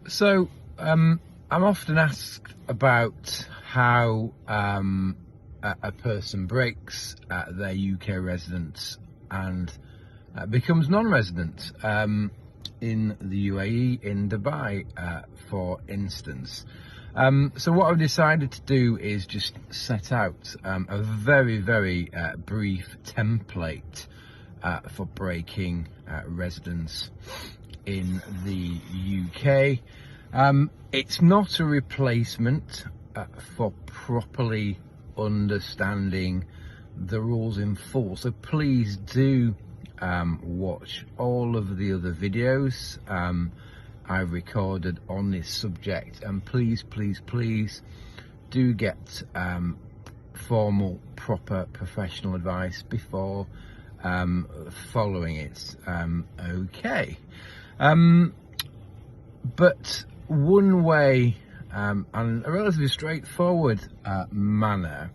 So I'm often asked about how a person breaks their UK residence and becomes non-resident in the UAE, in Dubai, for instance. So what I've decided to do is just set out a very brief template for breaking residence in the UK. It's not a replacement for properly understanding the rules in full, so please do watch all of the other videos I've recorded on this subject, and please do get formal, proper, professional advice before following it. Okay. But one way and a relatively straightforward manner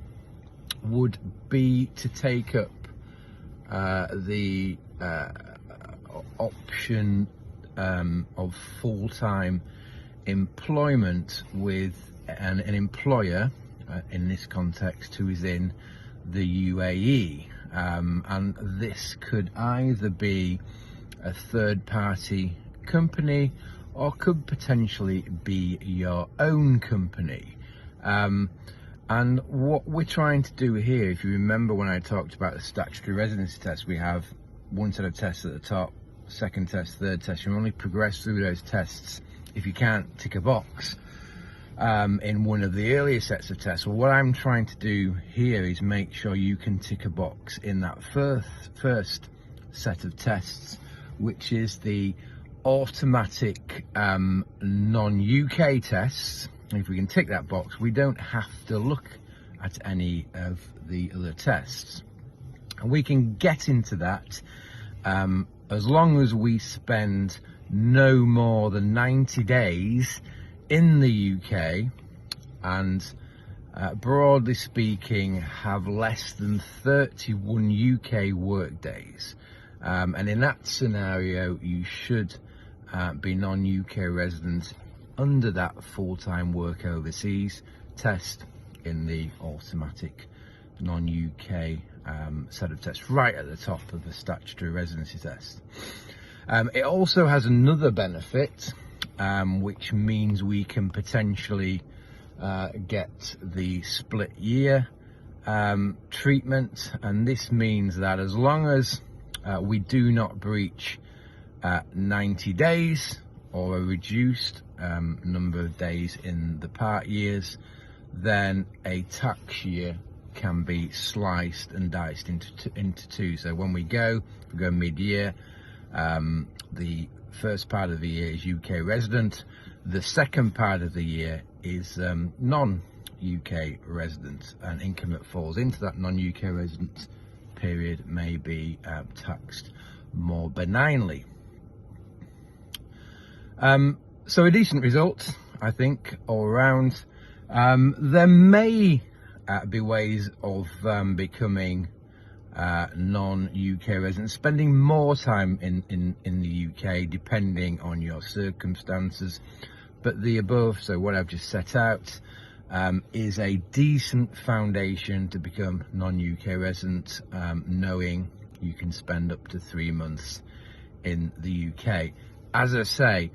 would be to take up the option of full-time employment with an employer, in this context, who is in the UAE. And this could either be a third-party company or could potentially be your own company. And what we're trying to do here, if you remember when I talked about the statutory residency test, we have one set of tests at the top, second test, third test. You only progress through those tests if you can't tick a box in one of the earlier sets of tests. Well, what I'm trying to do here is make sure you can tick a box in that first set of tests, which is the automatic non-UK tests. If we can tick that box, we don't have to look at any of the other tests, and we can get into that as long as we spend no more than 90 days in the UK and broadly speaking have less than 31 UK work days, and in that scenario you should be non-UK resident under that full-time work overseas test in the automatic non-UK set of tests right at the top of the statutory residency test. It also has another benefit, which means we can potentially get the split year treatment, and this means that as long as we do not breach 90 days or a reduced number of days in the part years, then a tax year can be sliced and diced into two. So when we go mid-year, the first part of the year is UK resident, the second part of the year is non-UK resident, and income that falls into that non-UK resident period may be taxed more benignly. So a decent result, I think, all around. There may be ways of becoming non-UK residents, spending more time in the UK depending on your circumstances, but the above, so what I've just set out, is a decent foundation to become non-UK resident, knowing you can spend up to 3 months in the UK. As I say,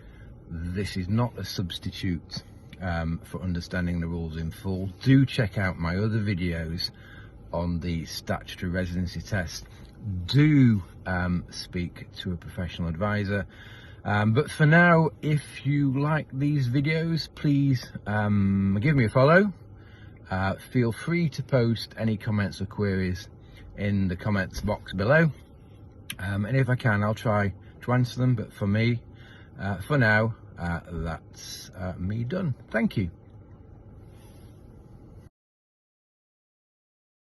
this is not a substitute for understanding the rules in full. Do check out my other videos on the statutory residency test. Do speak to a professional advisor. But for now, if you like these videos, please give me a follow. Feel free to post any comments or queries in the comments box below. And if I can, I'll try to answer them. But for me, for now, that's me done. Thank you.